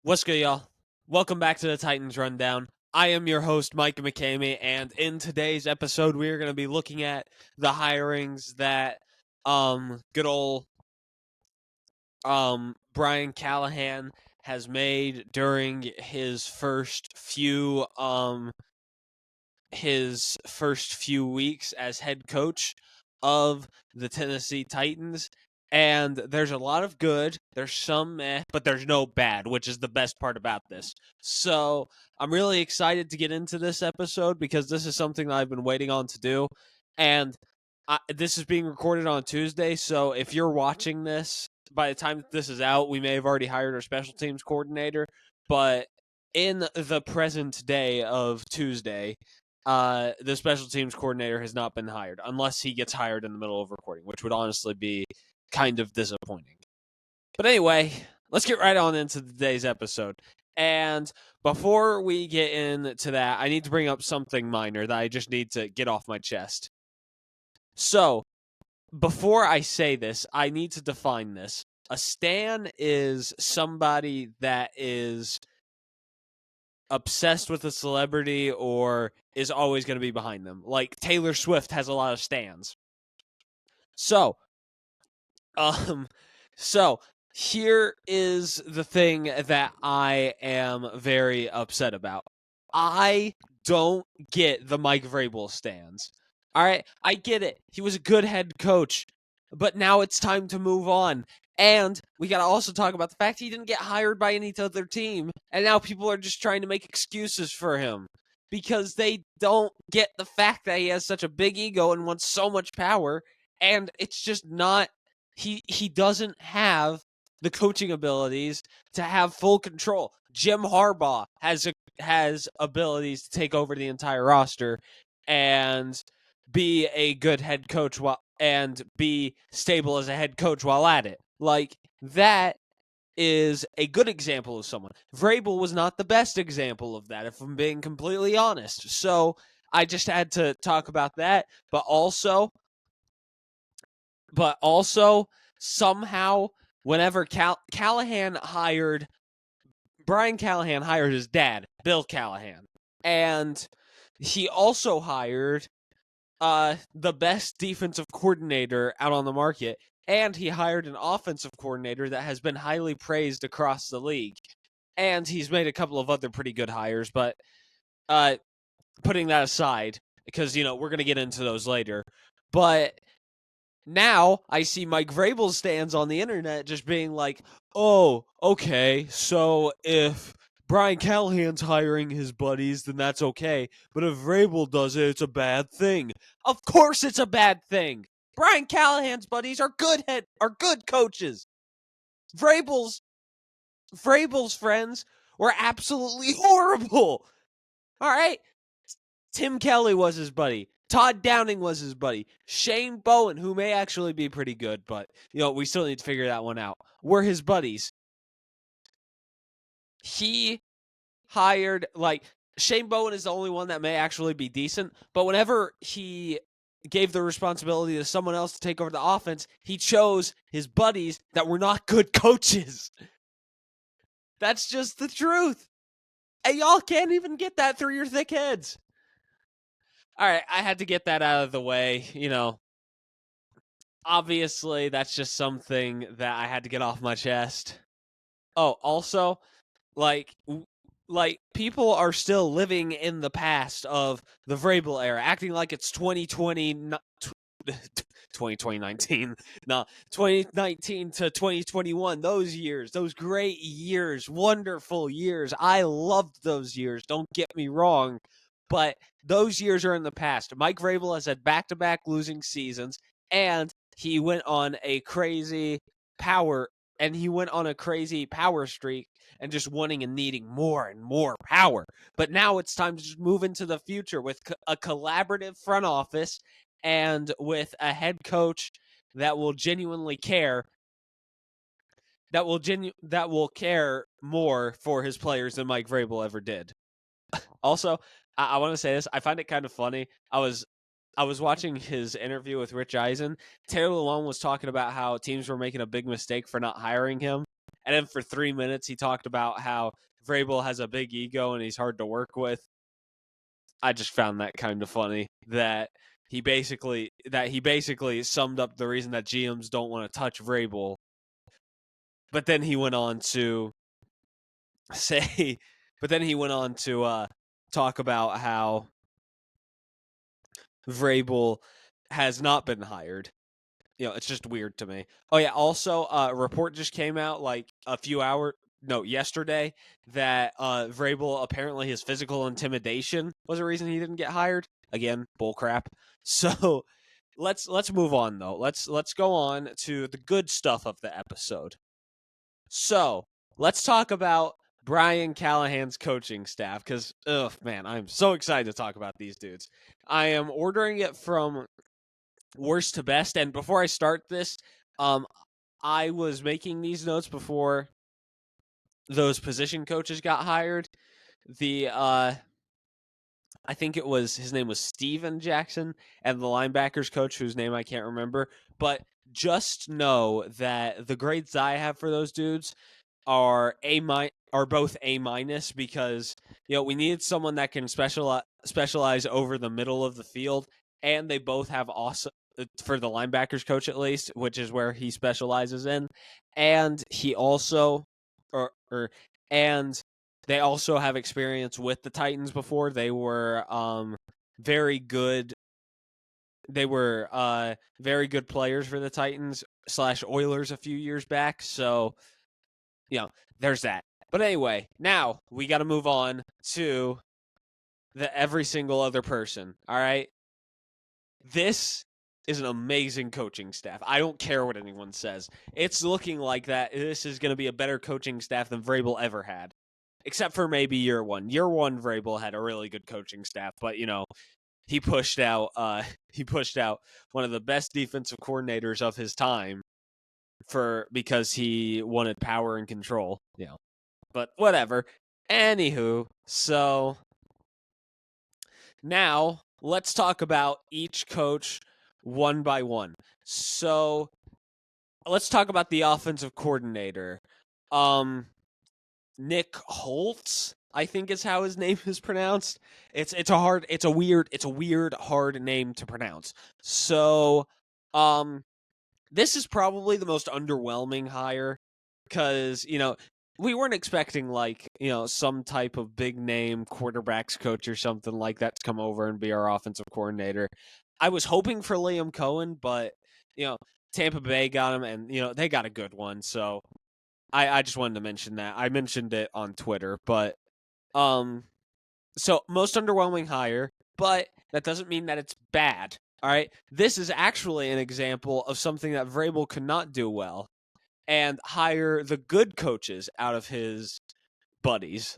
What's good, y'all? Welcome back to the Titans Rundown. I am your host, Mike McCamey, and in today's episode, we are going to be looking at the hirings that good old Brian Callahan has made during his first few weeks as head coach of the Tennessee Titans. And there's a lot of good, there's some meh, but there's no bad, which is the best part about this. So I'm really excited to get into this episode because this is something that I've been waiting on to do. And this is being recorded on Tuesday, so if you're watching this, by the time this is out, we may have already hired our special teams coordinator. But in the present day of Tuesday, the special teams coordinator has not been hired unless he gets hired in the middle of recording, which would honestly be kind of disappointing. But anyway, let's get right on into today's episode. And before we get into that, I need to bring up something minor that I just need to get off my chest. So, before I say this, I need to define this. A stan is somebody that is obsessed with a celebrity or is always going to be behind them. Like Taylor Swift has a lot of stans. So here is the thing that I am very upset about. I don't get the Mike Vrabel stans. All right, I get it. He was a good head coach, but now it's time to move on. And we got to also talk about the fact he didn't get hired by any other team, and now people are just trying to make excuses for him because they don't get the fact that he has such a big ego and wants so much power, and it's just not he doesn't have the coaching abilities to have full control. Jim Harbaugh has abilities to take over the entire roster and be a good head coach and be stable as a head coach while at it. Like, that is a good example of someone. Vrabel was not the best example of that, if I'm being completely honest. So I just had to talk about that, but also somehow whenever Brian Callahan hired his dad, Bill Callahan, and he also hired the best defensive coordinator out on the market, and he hired an offensive coordinator that has been highly praised across the league. And he's made a couple of other pretty good hires, but putting that aside, because, we're going to get into those later. But now I see Mike Vrabel stands on the internet just being like, oh, okay, so if Brian Callahan's hiring his buddies, then that's okay. But if Vrabel does it, it's a bad thing. Of course it's a bad thing. Brian Callahan's buddies are good coaches. Vrabel's friends were absolutely horrible. All right? Tim Kelly was his buddy. Todd Downing was his buddy. Shane Bowen, who may actually be pretty good, but we still need to figure that one out, were his buddies. He hired, Shane Bowen is the only one that may actually be decent, but whenever he gave the responsibility to someone else to take over the offense, he chose his buddies that were not good coaches. That's just the truth. And y'all can't even get that through your thick heads. All right, I had to get that out of the way. Obviously, that's just something that I had to get off my chest. Oh, also, like people are still living in the past of the Vrabel era, acting like it's 2019. No, 2019 to 2021. Those years, those great years, wonderful years. I loved those years. Don't get me wrong. But those years are in the past. Mike Vrabel has had back-to-back losing seasons, and he went on a crazy power streak and just wanting and needing more and more power. But now it's time to just move into the future with a collaborative front office and with a head coach that will genuinely care, that will care more for his players than Mike Vrabel ever did. Also, I want to say this. I find it kind of funny. I was watching his interview with Rich Eisen. Taylor Lalonde was talking about how teams were making a big mistake for not hiring him. And then for 3 minutes, he talked about how Vrabel has a big ego and he's hard to work with. I just found that kind of funny that he basically summed up the reason that GMs don't want to touch Vrabel. But then he went on to say, talk about how Vrabel has not been hired. It's just weird to me. Oh yeah, also a report just came out yesterday that Vrabel, apparently his physical intimidation was a reason he didn't get hired. Again, bullcrap. So let's move on though. Let's go on to the good stuff of the episode. So let's talk about Brian Callahan's coaching staff, because man, I'm so excited to talk about these dudes. I am ordering it from worst to best, and before I start this, I was making these notes before those position coaches got hired. I think his name was Steven Jackson, and the linebackers coach, whose name I can't remember. But just know that the grades I have for those dudes are both A minus, because we needed someone that can specialize over the middle of the field, and they both have awesome, for the linebackers coach at least, which is where he specializes in, and he also and they also have experience with the Titans before. They were very good. They were very good players for the Titans / Oilers a few years back. So, there's that. But anyway, now we got to move on to every single other person. All right. This is an amazing coaching staff. I don't care what anyone says. It's looking like that this is going to be a better coaching staff than Vrabel ever had. Except for maybe year one. Year one, Vrabel had a really good coaching staff, but he pushed out one of the best defensive coordinators of his time because he wanted power and control. But whatever. Anywho, so now let's talk about each coach one by one. So let's talk about the offensive coordinator. Nick Holtz, I think is how his name is pronounced. It's a weird hard name to pronounce. So, this is probably the most underwhelming hire, because we weren't expecting some type of big name quarterbacks coach or something like that to come over and be our offensive coordinator. I was hoping for Liam Cohen, but Tampa Bay got him, and they got a good one. So I just wanted to mention that. I mentioned it on Twitter, but so most underwhelming hire, but that doesn't mean that it's bad. All right, this is actually an example of something that Vrabel could not do well, and hire the good coaches out of his buddies.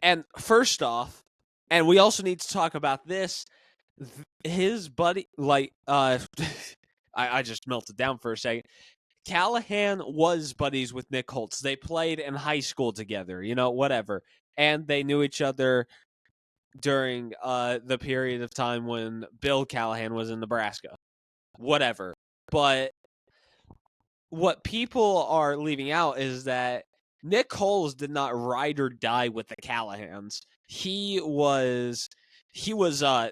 And first off, and we also need to talk about this, his buddy, I just melted down for a second. Callahan was buddies with Nick Holtz. They played in high school together, whatever. And they knew each other during the period of time when Bill Callahan was in Nebraska. Whatever. But what people are leaving out is that Nick Holtz did not ride or die with the Callahans. He was he was in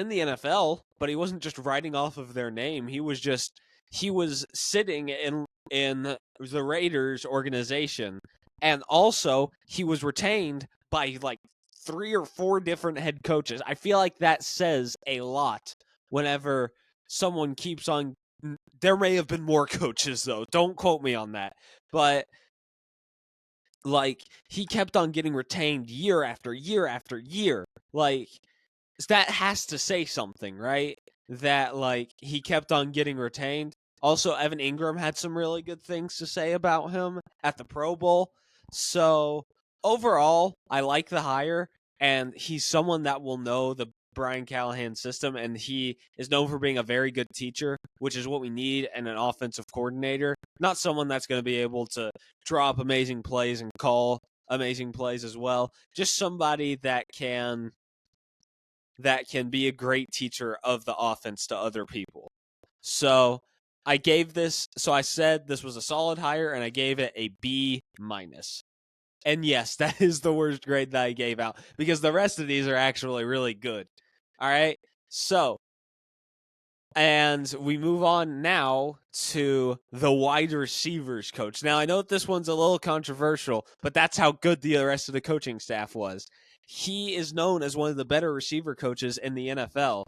the NFL, but he wasn't just riding off of their name. He was sitting in the Raiders organization, and also he was retained by 3 or 4 different head coaches. I feel like that says a lot whenever someone keeps on. There may have been more coaches though. Don't quote me on that. But he kept on getting retained year after year after year. That has to say something, right? That he kept on getting retained. Also, Evan Ingram had some really good things to say about him at the Pro Bowl. So overall, I like the hire, and he's someone that will know the Brian Callahan system, and he is known for being a very good teacher, which is what we need in an offensive coordinator. Not someone that's going to be able to draw up amazing plays and call amazing plays as well. Just somebody that can be a great teacher of the offense to other people. So I gave this, so I said this was a solid hire, and I gave it a B minus. And yes, that is the worst grade that I gave out because the rest of these are actually really good. All right. So, and we move on now to the wide receivers coach. Now, I know that this one's a little controversial, but that's how good the rest of the coaching staff was. He is known as one of the better receiver coaches in the NFL.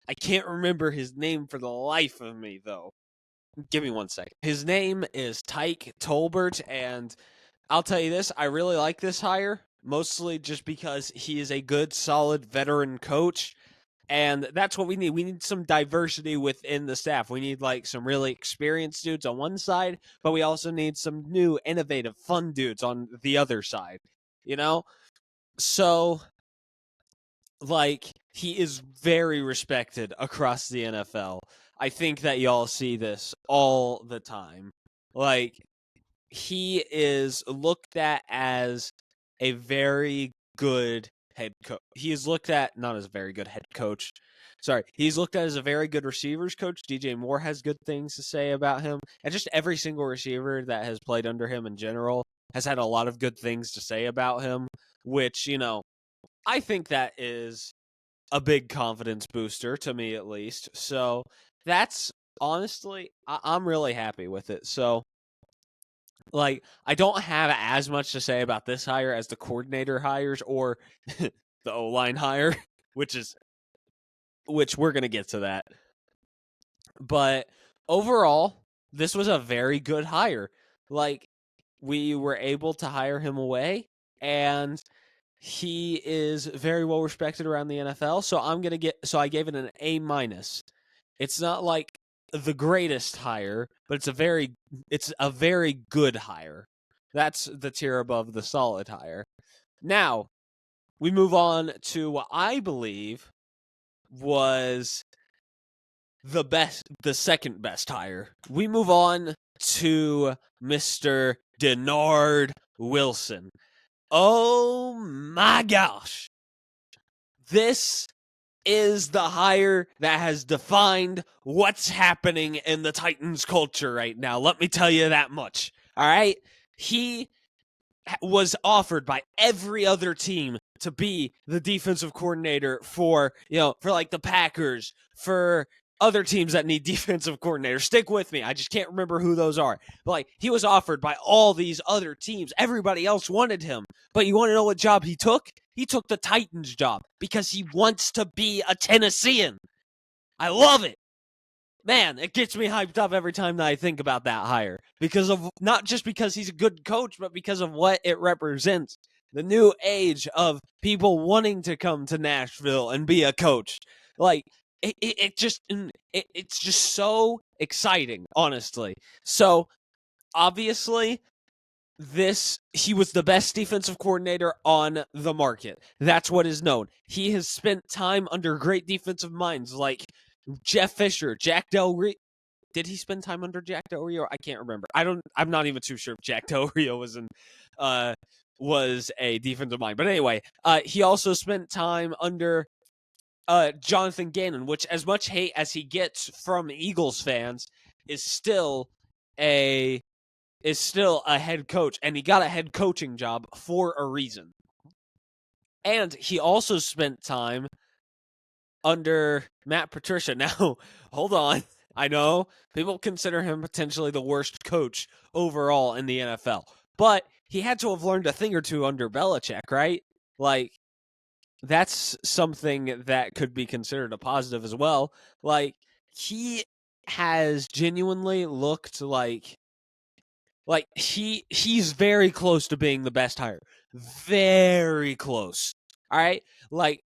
I can't remember his name for the life of me, though. Give me 1 second. His name is Tyke Tolbert, and I'll tell you this, I really like this hire, mostly just because he is a good, solid veteran coach, and that's what we need. We need some diversity within the staff. We need, like, some really experienced dudes on one side, but we also need some new, innovative, fun dudes on the other side, you know? So, like, he is very respected across the NFL. I think that y'all see this all the time. Like, he is looked at as a very good head coach. He is looked at not as a very good head coach. Sorry, he's looked at as a very good receivers coach. DJ Moore has good things to say about him, and just every single receiver that has played under him in general has had a lot of good things to say about him, which, I think that is a big confidence booster to me, at least. So that's honestly, I'm really happy with it. So, like, I don't have as much to say about this hire as the coordinator hires or the O-line hire, which we're going to get to that. But overall, this was a very good hire. Like, we were able to hire him away, and he is very well respected around the NFL. So I gave it an A minus. It's not like the greatest hire, but it's a very good hire. That's the tier above the solid hire. Now, we move on to what I believe was the second best hire. We move on to Mr. Denard Wilson. Oh my gosh. This is the hire that has defined what's happening in the Titans culture right now. Let me tell you that much. All right? He was offered by every other team to be the defensive coordinator for like the Packers, for other teams that need defensive coordinators. Stick with me. I just can't remember who those are. But like, he was offered by all these other teams. Everybody else wanted him. But you want to know what job he took? He took the Titans job because he wants to be a Tennessean. I love it. Man, it gets me hyped up every time that I think about that hire. Because of, not just because he's a good coach, but because of what it represents. The new age of people wanting to come to Nashville and be a coach. Like, it's just so exciting, honestly. So, obviously, he was the best defensive coordinator on the market. That's what is known. He has spent time under great defensive minds like Jeff Fisher, Jack Del Rio. Did he spend time under Jack Del Rio? I can't remember. I'm not even too sure if Jack Del Rio was a defensive mind. But anyway, he also spent time under Jonathan Gannon, which, as much hate as he gets from Eagles fans, is still a head coach, and he got a head coaching job for a reason. And he also spent time under Matt Patricia. Now, hold on. I know people consider him potentially the worst coach overall in the NFL, but he had to have learned a thing or two under Belichick, right? Like, that's something that could be considered a positive as well. Like, he has genuinely looked like he's very close to being the best hire. Very close. All right? Like,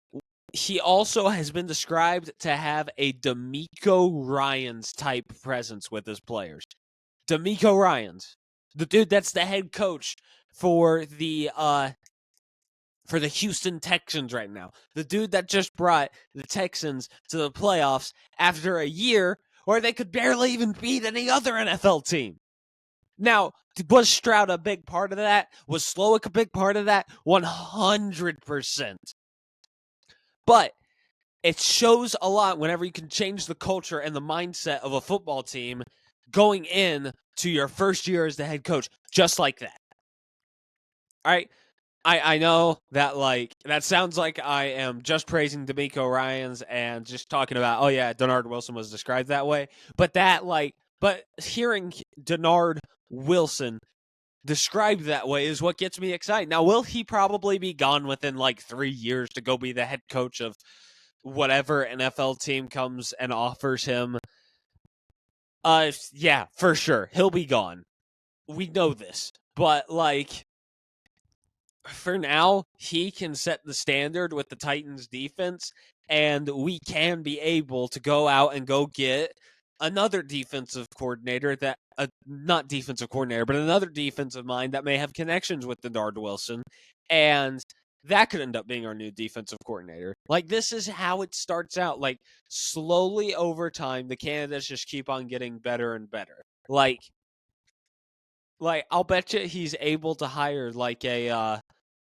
he also has been described to have a D'Amico Ryans type presence with his players. D'Amico Ryans, the dude that's the head coach for the Houston Texans right now. The dude that just brought the Texans to the playoffs after a year where they could barely even beat any other NFL team. Now, was Stroud a big part of that? Was Slowick a big part of that? 100%. But it shows a lot whenever you can change the culture and the mindset of a football team going in to your first year as the head coach, just like that. All right. I know that that sounds like I am just praising D'Amico Ryans and just talking about, oh yeah, Denard Wilson was described that way. But but hearing Denard Wilson described that way is what gets me excited. Now, will he probably be gone within 3 years to go be the head coach of whatever NFL team comes and offers him? Yeah, for sure. He'll be gone. We know this. But for now, he can set the standard with the Titans defense, and we can be able to go out and go get another defensive coordinator that not defensive coordinator, but another defensive mind that may have connections with Denard Wilson, and that could end up being our new defensive coordinator. This is how it starts out. Slowly over time, the candidates just keep on getting better and better. I'll bet you he's able to hire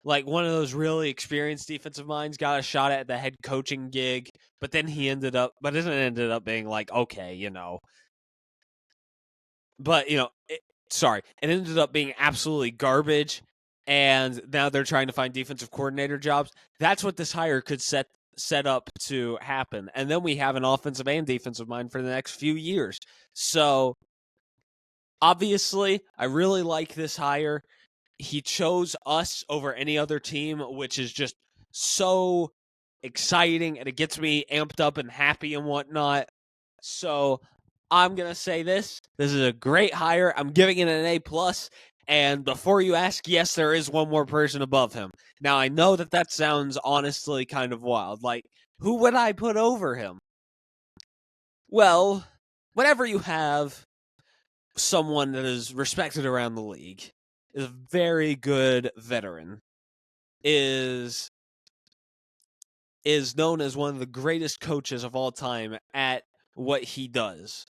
one of those really experienced defensive minds, got a shot at the head coaching gig, but then it ended up being okay, but it ended up being absolutely garbage, and now they're trying to find defensive coordinator jobs. That's what this hire could set up to happen, and then we have an offensive and defensive mind for the next few years. So obviously, I really like this hire. He chose us over any other team, which is just so exciting, and it gets me amped up and happy and whatnot. So I'm going to say this is a great hire. I'm giving it an A+. And before you ask, yes, there is one more person above him. Now, I know that sounds honestly kind of wild. Who would I put over him? Well, whenever you have someone that is respected around the league, is a very good veteran, is known as one of the greatest coaches of all time at what he does,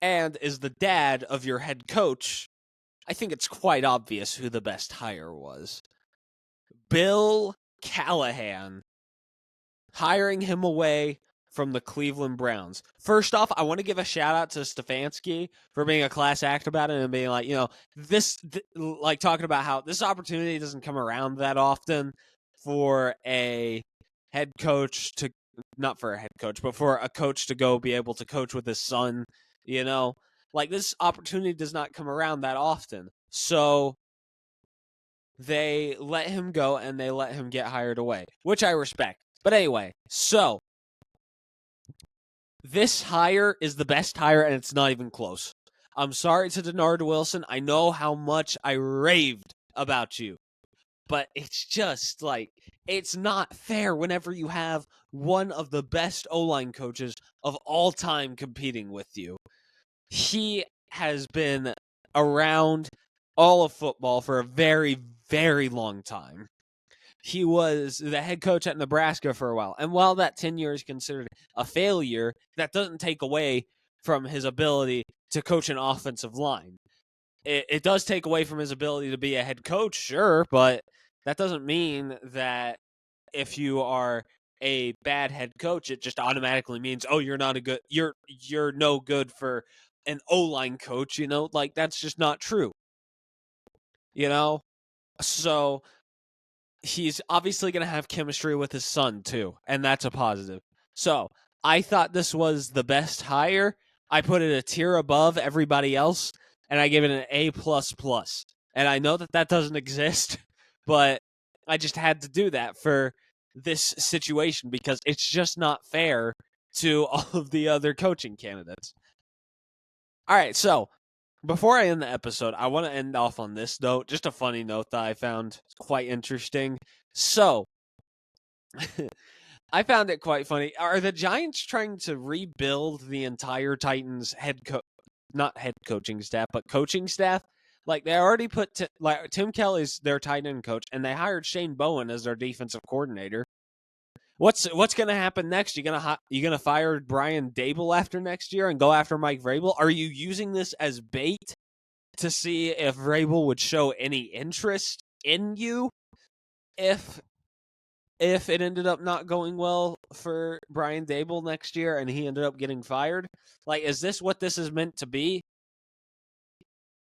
and is the dad of your head coach, I think it's quite obvious who the best hire was. Bill Callahan, hiring him away from the Cleveland Browns. First off, I want to give a shout out to Stefanski for being a class act about it and being talking about how this opportunity doesn't come around that often for a head coach to, not for a head coach, but for a coach to go be able to coach with his son, this opportunity does not come around that often. So they let him go and they let him get hired away, which I respect. But anyway, so this hire is the best hire, and it's not even close. I'm sorry to Denard Wilson. I know how much I raved about you, but it's just it's not fair whenever you have one of the best O-line coaches of all time competing with you. He has been around all of football for a very, very long time. He was the head coach at Nebraska for a while. And while that tenure is considered a failure, that doesn't take away from his ability to coach an offensive line. It does take away from his ability to be a head coach, sure, but that doesn't mean that if you are a bad head coach, it just automatically means, oh, you're no good for an O-line coach, that's just not true. So he's obviously going to have chemistry with his son, too, and that's a positive. So I thought this was the best hire. I put it a tier above everybody else, and I give it an A++. And I know that doesn't exist, but I just had to do that for this situation because it's just not fair to all of the other coaching candidates. All right, so before I end the episode, I want to end off on this note, just a funny note that I found quite interesting. So, I found it quite funny. Are the Giants trying to rebuild the entire Titans not head coaching staff, but coaching staff? They already put Tim Kelly's their tight end coach, and they hired Shane Bowen as their defensive coordinator. What's going to happen next? You gonna fire Brian Dable after next year and go after Mike Vrabel? Are you using this as bait to see if Vrabel would show any interest in you? If if it ended up not going well for Brian Dable next year and he ended up getting fired? Like, is this what this is meant to be?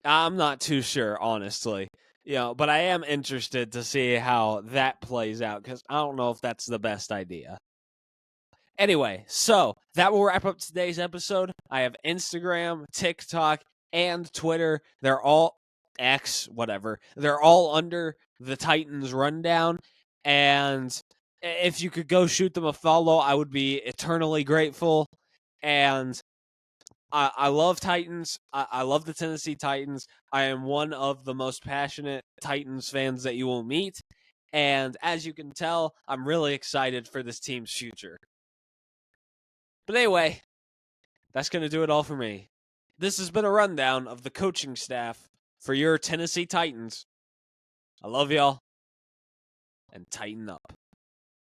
I'm not too sure, honestly. But I am interested to see how that plays out because I don't know if that's the best idea. Anyway, so that will wrap up today's episode. I have Instagram, TikTok, and Twitter. They're all X, whatever. They're all under the Titans Rundown. And if you could go shoot them a follow, I would be eternally grateful. And I love Titans. I love the Tennessee Titans. I am one of the most passionate Titans fans that you will meet. And as you can tell, I'm really excited for this team's future. But anyway, that's going to do it all for me. This has been a rundown of the coaching staff for your Tennessee Titans. I love y'all, and tighten up.